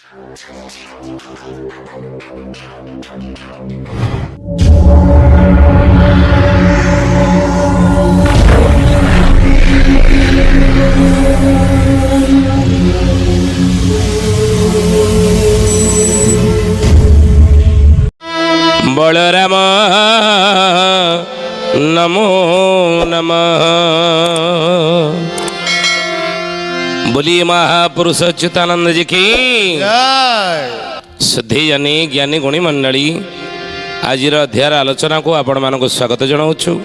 बलराम नमो नमः। बोलिए महापुरुष अच्युतानंद जी की शुद्धि जानी ज्ञानी गुणी मंडली। आज अध्याय आलोचना को आपण मानक स्वागत जनाऊँ।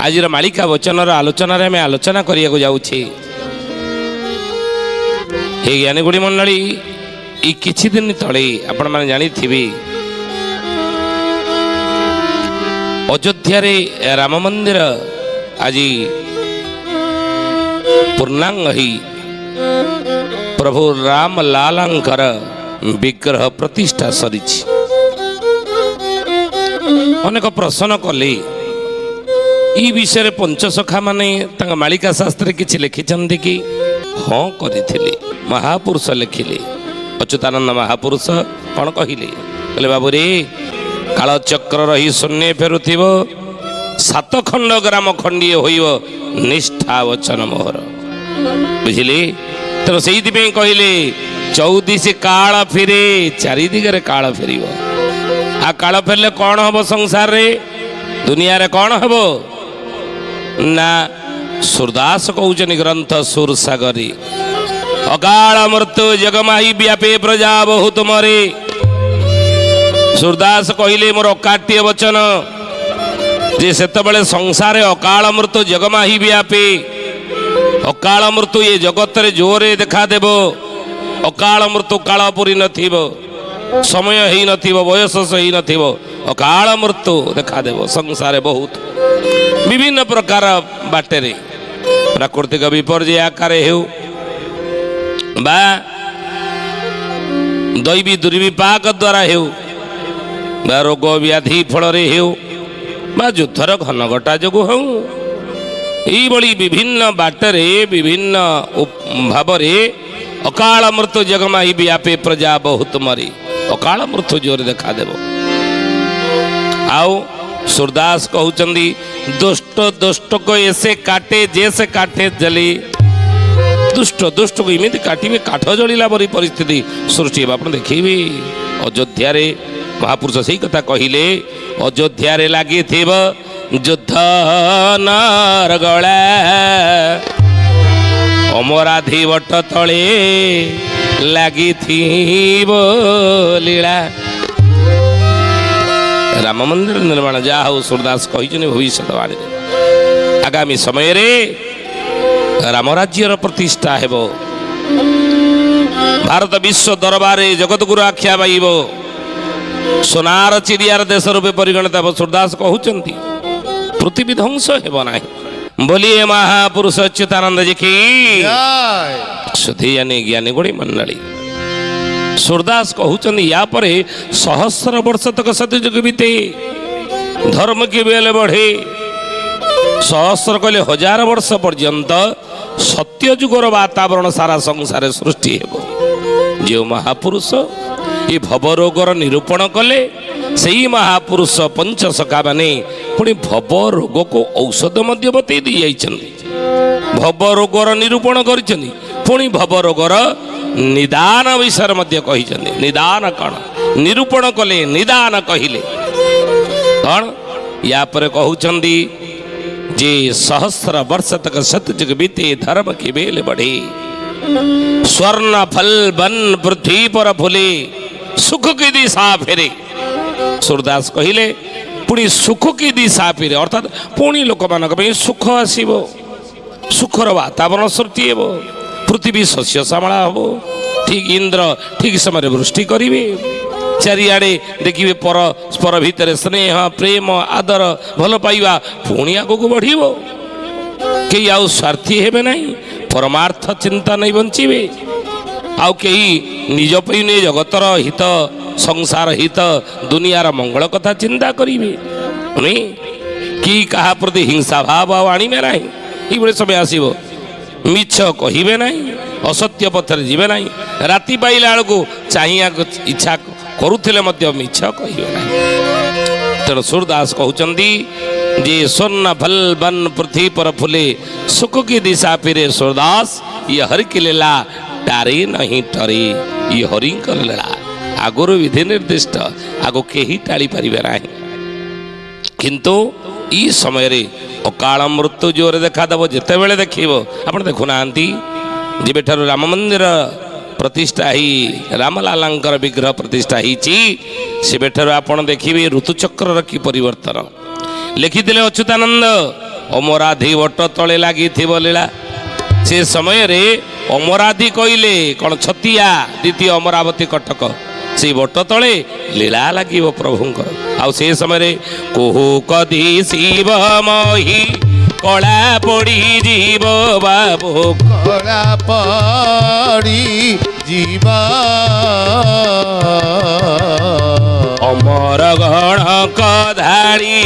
आज मालिका वचन आलोचना आम आलोचना करने जाऊे। हे ज्ञानी गुणी मंडली, ये किछि दिन तले आपण माने जानी थिबे अयोध्या रे राम मंदिर आज पूर्णांग ही प्रभु राम लालांकर विग्रह प्रतिष्ठा सरी। अनेक प्रश्न कले ई विषय पंचसखा माने तंग मालिका शास्त्र किछि लिखिछन्ति कि हाँ करिथिले। महापुरुष लिखिले, अच्युतानंद महापुरुष कौन कहले कहले बाबू रे कालचक्र रही शून्य फेरुथिब, सात खंड ग्राम खंडीय होइब निष्ठा वचन मोहर। बुझिले तेणु से कहले 14 काल फिरे, चारि दिगरे काल फेरिब। आ काल फेरले कौन हम संसार रे दुनिया रे कौन हम ना सूरदास कहउचनि ग्रंथ सूरसागरी अकाल मृत्यु जगमाही व्यापे प्रजा बहुत मरे। सूरदास कहले मोर अकाट्य वचन जे सेतबेले संसार अकाल मृत्यु जगमाही व्यापे। अकाल मृत्यु ये जगत रे जोरे देखा देव। अकाल मृत्यु काल पुरी नथिब, समय ही नथिब, बयस ही नथिब, अकाल मृत्यु देखा देव संसार बहुत विभिन्न प्रकार बाटेरे। प्राकृतिक विपर्य आकार हेउ बा दैवी दुर्विपाक द्वारा हेउ बा रोग व्याधि फल हेउ बा युद्धर घनघटा जोगु हूँ, यही विभिन्न बाटरे विभिन्न भाव अकाल मृत्यु जगमाही व्यापे प्रजा बहुत मरी। अकाल मृत्यु जोर देखा देव। आउ सूरदास कहउचंदी दुष्ट दुष्ट को ऐसे काटे जैसे काटे जली। दुष्ट दुष्ट को इमिति काटिबे काठ जलिला परी परिस्थिति सृष्टि आप देखिए। अयोध्या रे महापुरुष सही कथा कहले, अयोध्या रे लागी थिब युद्ध नरगला, अमराधी वट तले लागी थिब लीला। राम मंदिर निर्माण जहा हो सूरदास कही भविष्यवाणी आगामी समय रे राम राज्यर प्रतिष्ठा हेब। भारत विश्व दरबार जगत गुरु आख्या पाइब, सोनार चिड़ियार देश रूपे परिगणित हे। सूरदास कहउचंती पृथ्वी ध्वंस हेब नाही। बोलिए महापुरुष अच्युतानंद जी की शुद्धि यानी ज्ञानी गुणी मंडली। सूरदास कहउचंती या परे सहस्र वर्ष तक सतयुग बीते, धर्म की बेल बढ़े। सहस्र कहले 1000 वर्ष पर्यंत सत्ययुगर वातावरण सारा संसार सृष्टि हेब। जो महापुरुष ये भवरोगर निरूपण कले सही महापुरुष पंचसखा माने पुणी भवरोग को औषध मध्य बतई दी जाइछन्ति। भवरोगर निरूपण करिछन्ति, पुणी भवरोगर निदान विषय मध्य कहिछन्ति। निदान कण निरूपण कले, निदान कहिले कण या पर कहउछन्ति जे सहस्र वर्ष तक सतयुग बीते, धर्म की बेल बढ़े। स्वर्ण फल बन पृथ्वी पर फुले, सुख की दिशा फेरे। सूरदास कहले पुणी सुख की दिशा फेरे, अर्थात पुणी लोक मानक पे सुख आसीबो, सुखर वातावरण सृष्टि हेबो, पृथ्वी शस्य श्यामला हेबो, ठीक इंद्र ठीक समय वृष्टि करिवे। चारिआडे देखिए परस्पर भितर स्नेह प्रेम आदर भल पाइबा पुणी आगू बढ़िबो। कई आउ स्वार्थी हेबे नहीं, परमार्थ चिंता नहीं बंचिबे। आउ कई निज पई ने जगतर हित संसार हित दुनियार मंगल कथा चिंता करिवे। कि कहा प्रति हिंसा भाव आनिबे नहीं। ये समय आसीबो ମିଛ କହିବେ ନାହିଁ, ଅସତ୍ୟ ପଥରେ ଯିବେ ନାହିଁ, ରାତି ପାଇଲା ବେଳକୁ ଚାହିଁବାକୁ ଇଚ୍ଛା କରୁଥିଲେ ମଧ୍ୟ ମିଛ କହିବେ ନାହିଁ। ତେଣୁ ସୂରଦାସ କହୁଛନ୍ତି ଯେ ସ୍ୱର୍ଣ୍ଣ ଭଲ୍ ବନ୍ ପୃଥ୍ୱୀ પર ଫୁଲେ ସୁଖ କି ଦିଶା ଫିରେ ସୂରଦାସ ଇଏ ହରି କି ଲୀଳା ଡାରେ ନାହିଁ ଟରେ। ଇଏ ହରିଙ୍କର ଲୀଳା ଆଗରୁ ବିଧି ନିର୍ଦ୍ଦିଷ୍ଟ, ଆଗକୁ କେହି ଟାଳି ପାରିବେ ନାହିଁ। କିନ୍ତୁ ଇ ସମୟରେ ଅକାଳ ମୃତ୍ୟୁ ଜୋରରେ ଦେଖାଦେବ। ଯେତେବେଳେ ଦେଖିବ, ଆପଣ ଦେଖୁନାହାନ୍ତି ଯେବେଠାରୁ ରାମ ମନ୍ଦିର ପ୍ରତିଷ୍ଠା ହେଇ ରାମଲାଲାଙ୍କର ବିଗ୍ରହ ପ୍ରତିଷ୍ଠା ହେଇଛି, ସେବେଠାରୁ ଆପଣ ଦେଖିବେ ଋତୁଚକ୍ରର କି ପରିବର୍ତ୍ତନ। ଲେଖିଥିଲେ ଅଚ୍ୟୁତାନନ୍ଦ, ଅମରାଧି ବଟ ତଳେ ଲାଗିଥିବ ଲୀଳା। ସେ ସମୟରେ ଅମରାଧି କହିଲେ କ'ଣ ଛତିଆ ଦ୍ୱିତୀୟ ଅମରାବତୀ କଟକ, ସେଇ ବଟ ତଳେ ଲୀଳା ଲାଗିବ ପ୍ରଭୁଙ୍କର। ଆଉ ସେ ସମୟରେ କୋହୁ କଦି ଶିବ ମହି କଳା ପଡ଼ି ଯିବ ବାବୁ, କଳା ପଡ଼ି ଯିବ ଅମର ଗଣକ ଧାଡ଼ି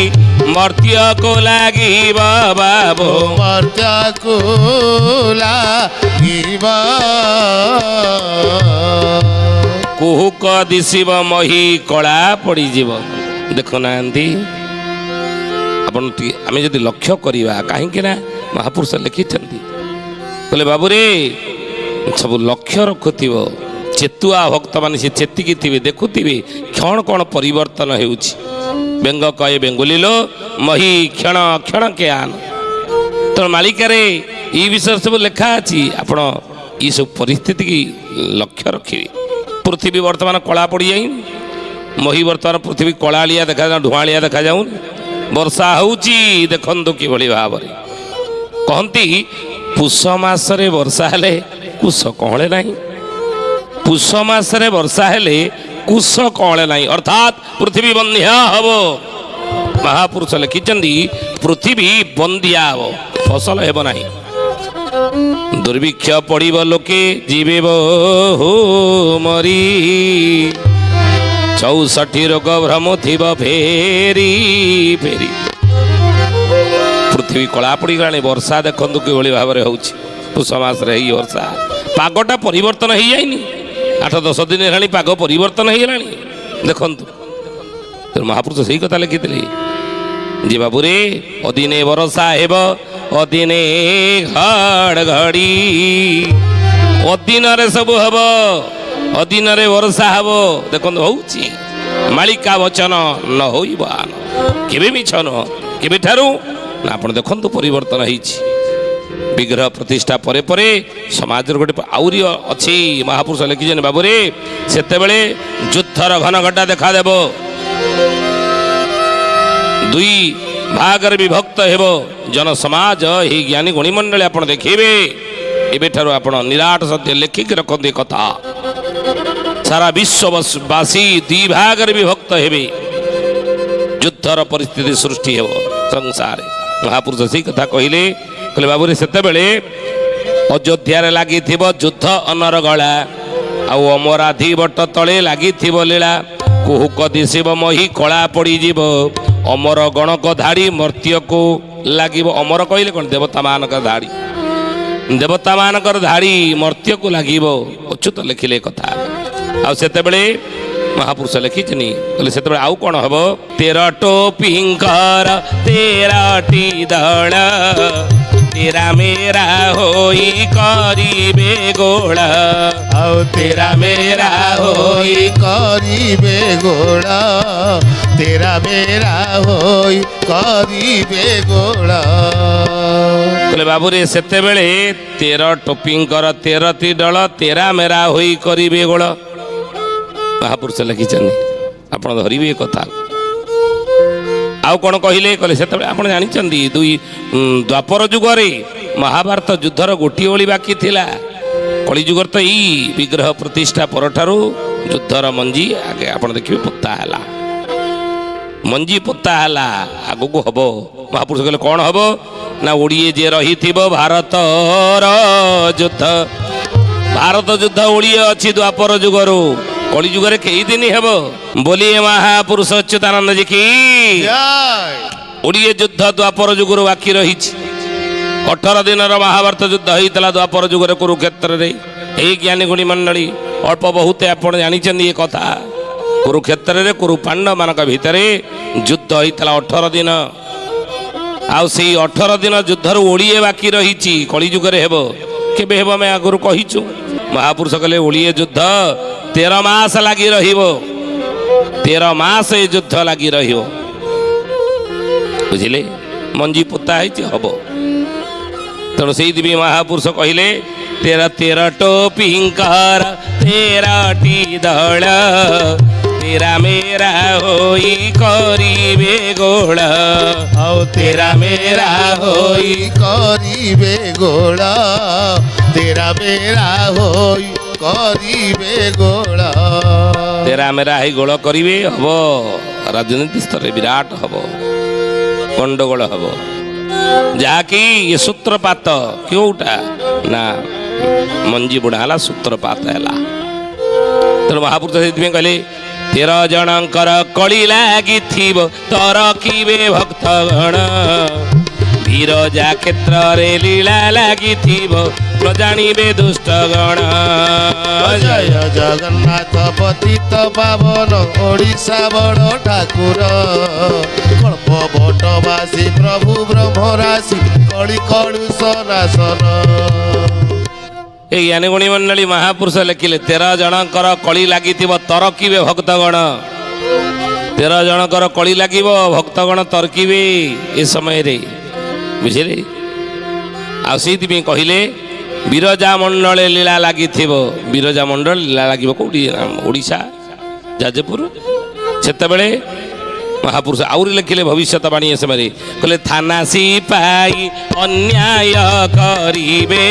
ମର୍ତ୍ତ୍ୟକୁ ଲାଗିବ ବାବୁ, ମର୍ତ୍ତ୍ୟକୁ ଲାଗିବ କୁହୁକ ଦିଶିବ ମହି କଳା ପଡ଼ିଯିବ। ଦେଖୁନାହାନ୍ତି ଆପଣ ଟିକେ, ଆମେ ଯଦି ଲକ୍ଷ୍ୟ କରିବା, କାହିଁକି ନା ମହାପୁରୁଷ ଲେଖିଛନ୍ତି, କହିଲେ ବାବୁରେ ସବୁ ଲକ୍ଷ୍ୟ ରଖୁଥିବ, ଚେତୁଆ ଭକ୍ତମାନେ ସେ ଚେତିକି ଥିବେ, ଦେଖୁଥିବେ କ୍ଷଣ କ'ଣ ପରିବର୍ତ୍ତନ ହେଉଛି। ବ୍ୟଙ୍ଗ କହେ ବେଙ୍ଗୁଲିଲୋ ମହି କ୍ଷଣ କ୍ଷଣ କେ ଆନ। ତେଣୁ ମାଳିକାରେ ଏଇ ବିଷୟରେ ସବୁ ଲେଖା ଅଛି। ଆପଣ ଏସବୁ ପରିସ୍ଥିତି କି ଲକ୍ଷ୍ୟ ରଖିବେ। ପୃଥିବୀ ବର୍ତ୍ତମାନ କଳା ପଡ଼ିଯାଇନି, ମହି ବର୍ତ୍ତମାନ ପୃଥିବୀ କଳାଳିଆ ଦେଖାଯାଉ, ଧୂଆଁଳିଆ ଦେଖାଯାଉନି। ବର୍ଷା ହେଉଛି ଦେଖନ୍ତୁ କିଭଳି ଭାବରେ। କହନ୍ତି ପୁଷ ମାସରେ ବର୍ଷା ହେଲେ କୁଶ କଅଁଳେ ନାହିଁ, ପୁଷ ମାସରେ ବର୍ଷା ହେଲେ କୁଶ କଅଁଳେ ନାହିଁ, ଅର୍ଥାତ୍ ପୃଥିବୀ ବନ୍ଧ୍ୟା ହବ। ମହାପୁରୁଷ ଲେଖିଛନ୍ତି ପୃଥିବୀ ବନ୍ଧ୍ୟା ହବ, ଫସଲ ହେବ ନାହିଁ। ଦୁର୍ଭିକ୍ଷ ପଡ଼ିବ ଲୋକେ ଯିବେ ବହୁ ମରି, 64 ରୋଗ ଭ୍ରମ ଥିବ ଫେରି ଫେରି। ପୃଥିବୀ କଳା ପଡ଼ିଗଲାଣି, ବର୍ଷା ଦେଖନ୍ତୁ କିଭଳି ଭାବରେ ହେଉଛି। ପୁଷ ମାସରେ ଏଇ ବର୍ଷା, ପାଗଟା ପରିବର୍ତ୍ତନ ହେଇଯାଇନି, 8-10 ଦିନ ହେଲାଣି ପାଗ ପରିବର୍ତ୍ତନ ହେଇଗଲାଣି ଦେଖନ୍ତୁ। ମହାପୁରୁଷ ସେଇ କଥା ଲେଖିଥିଲେ ଯେ ବାବୁରେ ଅଦିନେ ବର୍ଷା ହେବ ଅଦିନେ ଘଡ଼ଘଡ଼ି, ଅଦିନରେ ସବୁ ହେବ, ଅଦିନରେ ବର୍ଷା ହେବ। ଦେଖନ୍ତୁ ହେଉଛି, ମାଳିକା ବଚନ ନ ହୋଇବ ଆନ, କେବେ ମିଛ ନୁହଁ। କେବେଠାରୁ ନା ଆପଣ ଦେଖନ୍ତୁ ପରିବର୍ତ୍ତନ ହେଇଛି। ବିଗ୍ରହ ପ୍ରତିଷ୍ଠା ପରେ ପରେ ସମାଜର ଗୋଟେ ଆହୁରି ଅଛି। ମହାପୁରୁଷ ଲେଖିଛନ୍ତି ବାବୁରେ ସେତେବେଳେ ଯୁଦ୍ଧର ଘନ ଘଟା ଦେଖାଦେବ, 2 ଭାଗରେ ବିଭକ୍ତ ହେବ ଜନସମାଜ। ଏହି ଜ୍ଞାନୀ ଗୁଣିମଣ୍ଡଳୀ ଆପଣ ଦେଖିବେ, ଏବେଠାରୁ ଆପଣ ନିରାଟ ସତ୍ୟ ଲେଖିକି ରଖନ୍ତି କଥା। ସାରା ବିଶ୍ୱବାସୀ 2 ଭାଗରେ ବିଭକ୍ତ ହେବେ, ଯୁଦ୍ଧର ପରିସ୍ଥିତି ସୃଷ୍ଟି ହେବ ସଂସାରରେ। ମହାପୁରୁଷ ସେଇ କଥା କହିଲେ, କହିଲେ ବାବୁରେ ସେତେବେଳେ ଅଯୋଧ୍ୟାରେ ଲାଗିଥିବ ଯୁଦ୍ଧ ଅନର ଗଳା, ଆଉ ଅମରାଧି ବଟ ତଳେ ଲାଗିଥିବ ଲୀଳା। କୁହୁକ ଦିଶିବ ମହି କଳା ପଡ଼ିଯିବ, ଅମର ଗଣକ ଧାଡ଼ି ମର୍ତ୍ତ୍ୟକୁ ଲାଗିବ। ଅମର କହିଲେ କ'ଣ? ଦେବତାମାନଙ୍କର ଧାଡ଼ି, ଦେବତାମାନଙ୍କର ଧାଡ଼ି ମର୍ତ୍ତ୍ୟକୁ ଲାଗିବ। ଅଚ୍ୟୁତ ଲେଖିଲେ କଥା। ଆଉ ସେତେବେଳେ ମହାପୁରୁଷ ଲେଖିଛନ୍ତି, କହିଲେ ସେତେବେଳେ ଆଉ କ'ଣ ହେବ? 13 ଟୋପିଙ୍କର 13ଟି ଦଳ, ତେରା ମେରା ହୋଇ କରିବେ ଗୋଳ, ଆଉ ତେରା ମେରା ହୋଇ କରିବେ ଗୋଳ, ତେରା ମେରା ହୋଇ କରିବେ ଗୋଳ। କହିଲେ ବାବୁରେ ସେତେବେଳେ 13 ଟୋପିଙ୍କର 13ଟି ଦଳ ତେରା ମେରା ହୋଇ କରିବେ ଗୋଳ। ମହାପୁରୁଷ ଲେଖିଛନ୍ତି, ଆପଣ ଧରିବେ ଏ କଥା। ଆଉ କ'ଣ କହିଲେ? କହିଲେ ସେତେବେଳେ ଆପଣ ଜାଣିଛନ୍ତି ଦ୍ୱାପର ଯୁଗରେ ମହାଭାରତ ଯୁଦ୍ଧର ଗୋଟିଏ ଓଳି ବାକି ଥିଲା। କଳି ଯୁଗରେ ତ ଏଇ ବିଗ୍ରହ ପ୍ରତିଷ୍ଠା ପରଠାରୁ ଯୁଦ୍ଧର ମଞ୍ଜି ଆଗେ ଆପଣ ଦେଖିବେ ପୋତା ହେଲା, ମଞ୍ଜି ପୋତା ହେଲା, ଆଗକୁ ହବ। ମହାପୁରୁଷ କହିଲେ କ'ଣ ହବ? ନା ଓଡ଼ିଏ ଯେ ରହିଥିବ ଭାରତର ଯୁଦ୍ଧ। ଭାରତ ଯୁଦ୍ଧ ଓଡ଼ିଏ ଅଛି ଦ୍ୱାପର ଯୁଗରୁ, କଳି ଯୁଗରେ କେଇ ଦିନ ହେବ ବୋଲି ମହାପୁରୁଷ ଅଚ୍ୟୁତାନନ୍ଦ। କି ଓଡ଼ିଏ ଯୁଦ୍ଧ ଦ୍ୱାପର ଯୁଗରୁ ବାକି ରହିଛି। 18 ଦିନର ମହାଭାରତ ଯୁଦ୍ଧ ହେଇଥିଲା ଦ୍ୱାପର ଯୁଗରେ କୁରୁକ୍ଷେତ୍ରରେ। ଏଇ ଜ୍ଞାନୀ ଗୁଣୀ ମଣ୍ଡଳୀ ଅଳ୍ପ ବହୁତ ଆପଣ ଜାଣିଛନ୍ତି ଏ କଥା। କୁରୁକ୍ଷେତ୍ରରେ କୁରୁ ପାଣ୍ଡବମାନଙ୍କ ଭିତରେ ଯୁଦ୍ଧ ହେଇଥିଲା 18 ଦିନ। ଆଉ ସେଇ 18 ଦିନ ଯୁଦ୍ଧରୁ ଓଳିଏ ବାକି ରହିଛି, କଳିଯୁଗରେ ହେବ। କେବେ ହେବ ଆମେ ଆଗରୁ କହିଛୁ। ମହାପୁରୁଷ କହିଲେ ଓଳିଏ ଯୁଦ୍ଧ 13 ମାସ ଲାଗି ରହିବ। 13 ମାସ ଏ ଯୁଦ୍ଧ ଲାଗି ରହିବ, ବୁଝିଲେ। ମଞ୍ଜି ପୋତା ହେଇଛି ହବ। ତେଣୁ ସେଇଥିପାଇଁ ମହାପୁରୁଷ କହିଲେ 13 ଟୋପିଙ୍କର 13ଟି ଦଳ, ତେରା ମେରା ହୋଇ କରିବେ ଗୋଳ। ଆଉ ତେରା ମେରା ହୋଇ କରିବେ ଗୋଳ, ତେରା ମେରା ହୋଇ କରିବେ ଗୋଳ। ତେରା ମେରା ହେଇ ଗୋଳ କରିବେ, ହବ। ରାଜନୀତି ସ୍ତରରେ ବିରାଟ ହବ, ଗଣ୍ଡଗୋଳ ହବ। ଯାହାକି ଏ ସୂତ୍ରପାତ କେଉଁଟା ନା ମଞ୍ଜି ବୁଣା ହେଲା, ସୂତ୍ରପାତ ହେଲା। ତେଣୁ ମହାପୁରୁଷ ସେଥିପାଇଁ କହିଲେ 13 ଜଣଙ୍କର କଳି ଲାଗିଥିବ ତରକିବେ ଭକ୍ତଗଣ, ବିରଜା କ୍ଷେତ୍ରରେ ଲୀଳା ଲାଗିଥିବ ନ ଜାଣିବେ ଦୁଷ୍ଟଗଣ। ଜୟ ଜଗନ୍ନାଥ ପତିତ ପାବନ ଓଡ଼ିଶା ବଡ଼ ଠାକୁର, କଳ୍ପ ବଟବାସୀ ପ୍ରଭୁ ବ୍ରହ୍ମରାଶି କଳି କଳୁଷ ନାଶନ। ଏଇ ଜ୍ଞାନୀଗୁଣୀ ମଣ୍ଡଳୀ ମହାପୁରୁଷ ଲେଖିଲେ 13 ଜଣଙ୍କର କଳି ଲାଗିଥିବ ତରକିବେ ଭକ୍ତଗଣ। 13 ଜଣଙ୍କର କଳି ଲାଗିବ, ଭକ୍ତଗଣ ତର୍କିବେ ଏ ସମୟରେ, ବୁଝିଲେ। ଆଉ ସେଇଥିପାଇଁ କହିଲେ ବିରଜା ମଣ୍ଡଳେ ଲୀଳା ଲାଗିଥିବ। ବିରଜା ମଣ୍ଡଳ ଲୀଳା ଲାଗିବ କୋଉଠି? ଓଡ଼ିଶା ଯାଜପୁର। ସେତେବେଳେ ମହାପୁରୁଷ ଆହୁରି ଲେଖିଲେ ଭବିଷ୍ୟତବାଣୀ ଏ ସମୟରେ କହିଲେ ଥାନା ସିପାଇ ଅନ୍ୟାୟ କରିବେ,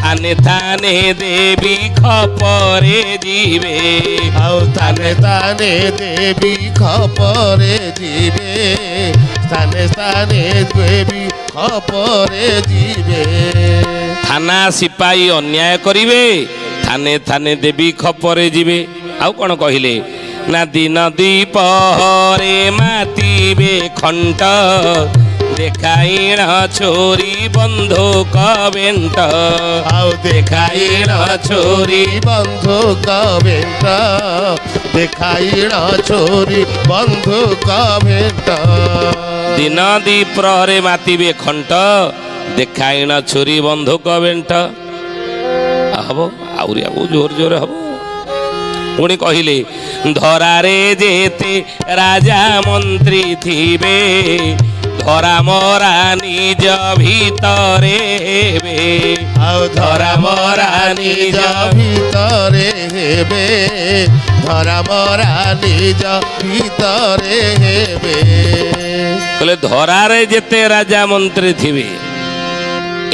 ଥାନେ ଥାନେ ଦେବୀ ଖପରେ ଯିବେ। ଆଉ ଥାନେ ଥାନେ ଦେବୀ ଖପରେ ଯିବେ, ସ୍ଥାନେ ସ୍ଥାନେ ଦେବୀ ଖପରେ ଯିବେ। ଥାନା ସିପାଇ ଅନ୍ୟାୟ କରିବେ, ଥାନେ ଥାନେ ଦେବୀ ଖପରେ ଯିବେ। ଆଉ କ'ଣ କହିଲେ ନା ଦିନ ଦ୍ୱିପହରେ ମାତିବେ ଖଣ୍ଟ, ଦେଖାଇଣ ଛୋରି ବନ୍ଧୁକ ବେଣ୍ଟ। ଆଉ ଦେଖାଇଣ ଛୋରି ବନ୍ଧୁକ ବେଣ୍ଟ, ଦେଖାଇଣ ଛୋରି ବନ୍ଧୁକ ବେଣ୍ଟ। ଦିନ ଦ୍ୱିପ୍ରହରେ ମାତିବେ ଖଣ୍ଟ, ଦେଖାଇଣ ଛୁରୀ ବନ୍ଧୁକ ବେଣ୍ଟ। ହବ ଆହୁରି ଆଉ ଜୋର ଜୋର ହବ। ପୁଣି କହିଲେ ଧରାରେ ଯେତେ ରାଜା ମନ୍ତ୍ରୀ ଥିବେ, ଧରା ମରା ନିଜ ଭିତରେ ହେବେ। ଆଉ ଧରା ମରା ନିଜ ଭିତରେ ହେବେ, ଧରା ମରା ନିଜ ଭିତରେ ହେବେ। କହିଲେ ଧରାରେ ଯେତେ ରାଜା ମନ୍ତ୍ରୀ ଥିବେ,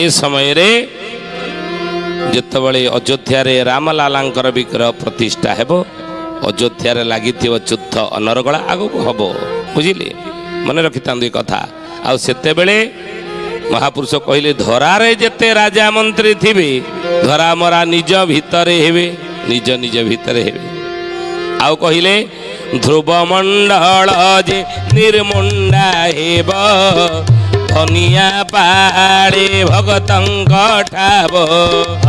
ଏ ସମୟରେ ଯେତେବେଳେ ଅଯୋଧ୍ୟାରେ ରାମଲାଲାଙ୍କର ବିଗ୍ରହ ପ୍ରତିଷ୍ଠା ହେବ, ଅଯୋଧ୍ୟାରେ ଲାଗିଥିବ ଯୁଦ୍ଧ ଅନରଗଳା ଆଗକୁ ହବ, ବୁଝିଲେ। ମନେ ରଖିଥାନ୍ତୁ ଏ କଥା। ଆଉ ସେତେବେଳେ ମହାପୁରୁଷ କହିଲେ ଧରାରେ ଯେତେ ରାଜା ମନ୍ତ୍ରୀ ଥିବେ, ଧରା ମରା ନିଜ ଭିତରେ ହେବେ, ନିଜ ନିଜ ଭିତରେ ହେବେ। ଆଉ କହିଲେ ଧ୍ରୁବ ମଣ୍ଡଳ ଯେ ନିର୍ମୁଣ୍ଡା ହେବ, ଧନିଆ ପାହାଡ଼େ ଭଗତଙ୍କ ଠାବ।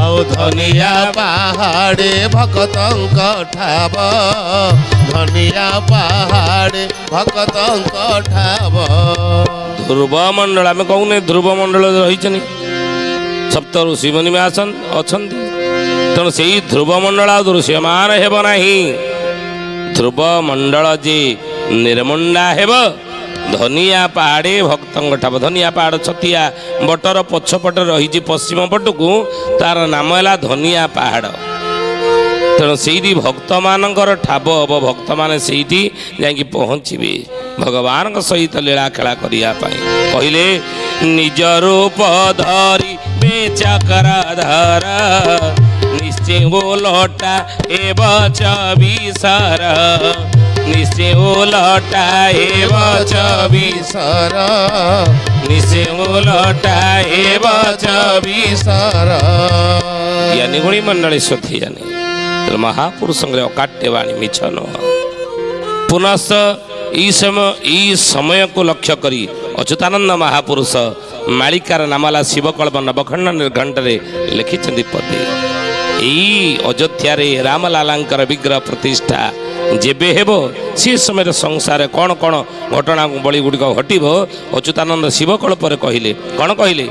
ଆଉ ଧନିଆ ପାହାଡ଼େ ଭଗତଙ୍କ ଠାବ, ଧନିଆ ପାହାଡ଼େ ଭଗତଙ୍କ ଠାବ। ଧ୍ରୁବ ମଣ୍ଡଳ ଆମେ କହୁନେ ଧ୍ରୁବ ମଣ୍ଡଳ ରହିଛନ୍ତି, ସପ୍ତ ଋଷି ମୁନି ଅଛନ୍ତି। ତେଣୁ ସେଇ ଧ୍ରୁବ ମଣ୍ଡଳ ଦୃଶ୍ୟମାନ ହେବ ନାହିଁ। ଧ୍ରୁବ ମଣ୍ଡଳ ଯେ ନିର୍ମୁଣ୍ଡା ହେବ, ଧନିଆ ପାହାଡ଼େ ଭକ୍ତଙ୍କ ଠାବ। ଧନିଆ ପାହାଡ଼ ଛତିଆ ବଟର ପଛପଟେ ରହିଛି ପଶ୍ଚିମ ପଟକୁ, ତାର ନାମ ହେଲା ଧନିଆ ପାହାଡ଼। ତେଣୁ ସେଇଠି ଭକ୍ତମାନଙ୍କର ଠାବ ହବ, ଭକ୍ତମାନେ ସେଇଠି ଯାଇକି ପହଞ୍ଚିବେ ଭଗବାନଙ୍କ ସହିତ ଲୀଳା ଖେଳା କରିବା ପାଇଁ। କହିଲେ ନିଜ ରୂପ ଧରି ବେଚକ୍ରଧର, ନିଶ୍ଚୟ ଓଲଟା ହେବ ଚବିଶର। ନିଶ୍ଚୟ ଓଲଟା ହେବ ଚବିଶର, ନିଶ୍ଚୟ ଓଲଟା ହେବ ଚବିଶର। ଜ୍ଞାନୀ ଗୁଣୀ ମଣ୍ଡଳୀ ସ୍ୱଥି ଜାନେ ମହାପୁରୁଷଙ୍କର ଅକାଟ୍ୟ ବାଣୀ ମିଛ ନୁହଁ। ପୁନଶ୍ଚ ଏଇ ସମୟକୁ ଲକ୍ଷ୍ୟ କରି ଅଚ୍ୟୁତାନନ୍ଦ ମହାପୁରୁଷ ମାଳିକାର ନାମ ହେଲା ଶିବକଳ୍ପ ନବଖଣ୍ଡ ନିର୍ଘଣ୍ଟରେ ଲେଖିଛନ୍ତି ପଦେ। ଏଇ ଅଯୋଧ୍ୟାରେ ରାମଲାଲାଙ୍କର ବିଗ୍ରହ ପ୍ରତିଷ୍ଠା ଯେବେ ହେବ ସେ ସମୟରେ ସଂସାରରେ କ'ଣ କ'ଣ ଘଟଣା ବଳି ଗୁଡ଼ିକ ଘଟିବ ଅଚ୍ୟୁତାନନ୍ଦ ଶିବକଳ୍ପରେ କହିଲେ। କ'ଣ କହିଲେ?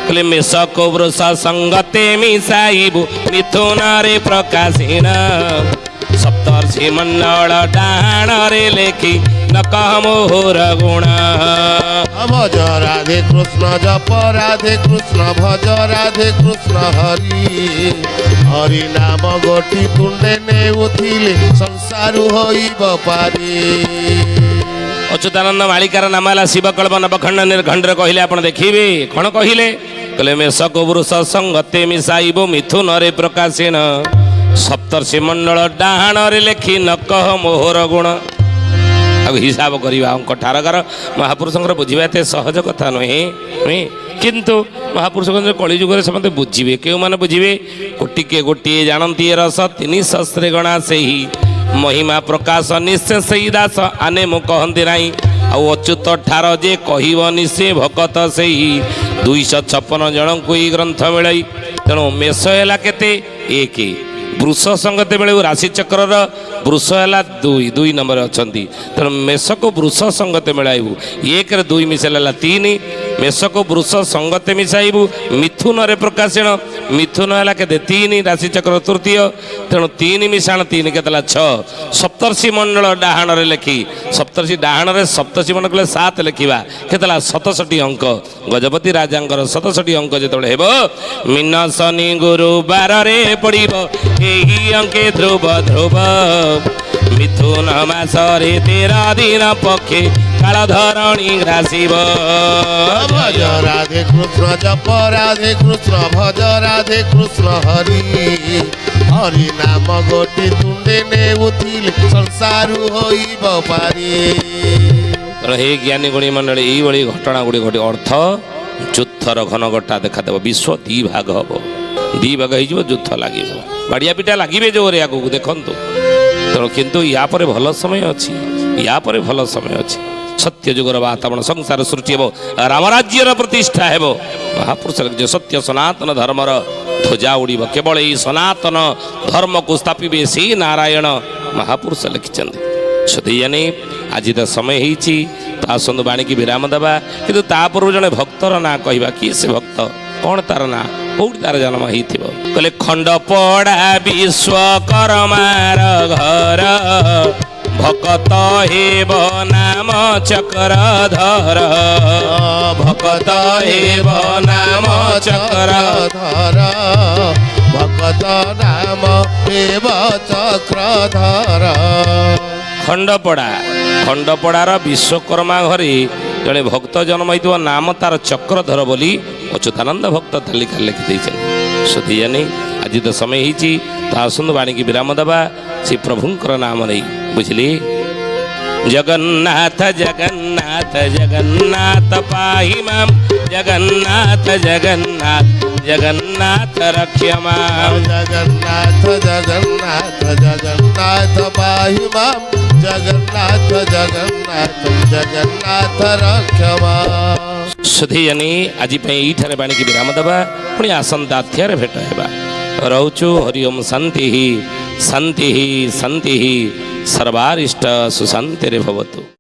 କହିଲେ ମେଷକ ବୃଷ ସଙ୍ଗତେ ମିଶାଇବୁ ମିଥୁନରେ ପ୍ରକାଶିଣ ସପ୍ତର୍ଷି ମଣ୍ଡଳ ଡାହାଣରେ ଲେଖି ନ କହ ମୋହର ଗୁଣ। ভজ রাধে কৃষ্ণ জপ রাধে কৃষ্ণ ভজ রাধে কৃষ্ণ হরি হরি নাম গোটি তুণ্ডে নেউথিলে সংসারু হইব পারি। ଅଚ୍ୟୁତାନନ୍ଦ ମାଳିକାର ନାମ ହେଲା ଶିବକଳ୍ପ ନବଖଣ୍ଡ ନିର୍ଘଣ୍ଟରେ କହିଲେ। ଆପଣ ଦେଖିବେ କ'ଣ କହିଲେ? କହିଲେ ମେଷକ ବୃଷ ସଙ୍ଗତେ ମିଶାଇବ ମିଥୁନରେ ପ୍ରକାଶିଣ ସପ୍ତର୍ଷି ମଣ୍ଡଳ ଡାହାଣରେ ଲେଖି ନ କହ ମୋହର ଗୁଣ। ଆଉ ହିସାବ କରିବା ଅଙ୍କ ଠାରକାର ମହାପୁରୁଷଙ୍କର ବୁଝିବା ଏତେ ସହଜ କଥା ନୁହେଁ। କିନ୍ତୁ ମହାପୁରୁଷଙ୍କ କଳିଯୁଗରେ ସମସ୍ତେ ବୁଝିବେ। କେଉଁମାନେ ବୁଝିବେ? କୋଟିକେ ଗୋଟିଏ ଜାଣନ୍ତି ଏ ରସ ତିନି ଶସ୍ତ୍ରେ ଗଣା ସେହି ମହିମା ପ୍ରକାଶ ନିଶ୍ଚୟ ସେଇ ଦାସ ଆନେ ମୁଁ କହନ୍ତି ନାହିଁ। ଆଉ ଅଚ୍ୟୁତ ଠାର ଯେ କହିବନି ସେ ଭକତ ସେଇ 256 ଜଣଙ୍କୁ ଏଇ ଗ୍ରନ୍ଥ ମିଳାଇ। ତେଣୁ ମେଷ ହେଲା କେତେ? 1 ବୃଷ ସଙ୍ଗତେ ବେଳେ ରାଶିଚକ୍ରର ବୃଷ ହେଲା 2 ନମ୍ବରରେ ଅଛନ୍ତି। ତେଣୁ ମେଷକୁ ବୃଷ ସଙ୍ଗତେ ମିଳାଇବୁ 1ରେ 2 ମିଶାଇଲେ ହେଲା 3। ମେଷକୁ ବୃଷ ସଙ୍ଗତେ ମିଶାଇବୁ ମିଥୁନରେ ପ୍ରକାଶିଣ ମିଥୁନ ହେଲା କେତେ? 3 ରାଶିଚକ୍ର ତୃତୀୟ। ତେଣୁ 3 ମିଶାଣ 3 କେତେ ହେଲା? 6। ସପ୍ତର୍ଷି ମଣ୍ଡଳ ଡାହାଣରେ ଲେଖି ସପ୍ତର୍ଷି ଡାହାଣରେ ସପ୍ତର୍ଷି ମଣ୍ଡଳ କଲେ 7 ଲେଖିବା କେତେ ହେଲା? 67 ଅଙ୍କ। ଗଜପତି ରାଜାଙ୍କର 67 ଅଙ୍କ ଯେତେବେଳେ ହେବ ମୀନ ଶନି ଗୁରୁବାରରେ ପଡ଼ିବ ଏହି ଅଙ୍କେ ଧ୍ରୁବ ଧ୍ରୁବ ମିଥୁନ ମାସରେ 13 ଦିନ ପକ୍ଷେ କାଳ ଧରଣୀ ଘାସିବ। ভজ রাধে কৃষ্ণ জপ রাধে কৃষ্ণ ভজ রাধে কৃষ্ণ হরি হরি নাম গোটি তুণ্ডে নেউথিলে সংসারু হইব পারি। ତେଣୁ ହେ ଜ୍ଞାନୀ ଗୁଣୀ ମଣ୍ଡଳୀ ଏଇଭଳି ଘଟଣା ଗୁଡ଼ିକ ଘଟି ଅର୍ଥ ଯୁଦ୍ଧର ଘନଘଟା ଦେଖାଦେବ। ବିଶ୍ୱ 2 ଭାଗ ହେବ। 2 ଭାଗ ହେଇଯିବ, ଯୁଦ୍ଧ ଲାଗିବ, ବାଡ଼ିଆ ପିଟା ଲାଗିବେ ଜୋରରେ ଆଗକୁ ଦେଖନ୍ତୁ। ତେଣୁ କିନ୍ତୁ ୟା ପରେ ଭଲ ସମୟ ଅଛି, ୟା ପରେ ଭଲ ସମୟ ଅଛି। ସତ୍ୟ ଯୁଗର ବାତାବରଣ ସଂସାର ସୃଷ୍ଟି ହେବ, ରାମରାଜ୍ୟର ପ୍ରତିଷ୍ଠା ହେବ। ମହାପୁରୁଷ ଯେ ସତ୍ୟ ସନାତନ ଧର୍ମର ଧ୍ୱଜା ଉଡ଼ିବ। କେବଳ ଏଇ ସନାତନ ଧର୍ମକୁ ସ୍ଥାପିବେ ସେଇ ନାରାୟଣ ମହାପୁରୁଷ ଲେଖିଛନ୍ତି। ସୁଧୀୟାନୀ ଆଜି ତ ସମୟ ହେଇଛି, ତ ଆସନ୍ତୁ ବାଣୀକି ବିରାମ ଦେବା। କିନ୍ତୁ ତା ପୂର୍ବରୁ ଜଣେ ଭକ୍ତର ନାଁ କହିବା। କିଏ ସେ ଭକ୍ତ? କ'ଣ ତାର ନାଁ? କୋଉଠି ତାର ଜନ୍ମ ହେଇଥିବ? କହିଲେ ଖଣ୍ଡପଡ଼ା ବିଶ୍ୱକର୍ମାର ଘର ଭକତ ହେବ ନାମ ଚକ୍ରଧର ଭକତ ହେବ ନାମ চক্রধর ভকত নাম দেব চক্রধর। ଖଣ୍ଡପଡ଼ାର ବିଶ୍ୱକର୍ମା ଘରେ ଜଣେ ଭକ୍ତ ଜନ୍ମ ହେଇଥିବ, ନାମ ତାର ଚକ୍ରଧର ବୋଲି ଅଚ୍ୟୁତାନନ୍ଦ ଭକ୍ତ ତାଲିକାରେ ଲେଖିଦେଇଛନ୍ତି। ସୁଧୀୟାନୀ ଆଜି ତ ସମୟ ହେଇଛି, ତ ଆସନ୍ତୁ ବାଣୀକି ବିରାମ ଦେବା ସେ ପ୍ରଭୁଙ୍କର ନାମ ନେଇ। ବୁଝିଲି? ଜଗନ୍ନାଥ ଜଗନ୍ନାଥ ଜଗନ୍ନାଥ ପାହି ମାମ୍ ଜଗନ୍ନାଥ ଜଗନ୍ନାଥ ଜଗନ୍ନାଥ ରକ୍ଷ ମାମ୍ জগন্নাথ জগন্নাথ জগন্নাথ পাহি মাম জগন্নাথ জগন্নাথ জগন্নাଥ ରକ୍ଷମା। ସୁଧୀୟାନୀ ଆଜି ପାଇଁ ଏଇଠାରେ ବାଣୀକି ବିରାମ ଦେବା, ପୁଣି ଆସନ୍ତା ଅଧ୍ୟାୟରେ ଭେଟ ହେବା। ରହୁଛୁ। ହରି ଓମ୍ ଶାନ୍ତି ଶାନ୍ତି ଶାନ୍ତି ସର୍ବାରିଷ୍ଟ ସୁଶାନ୍ତିରେ ଭବତୁ।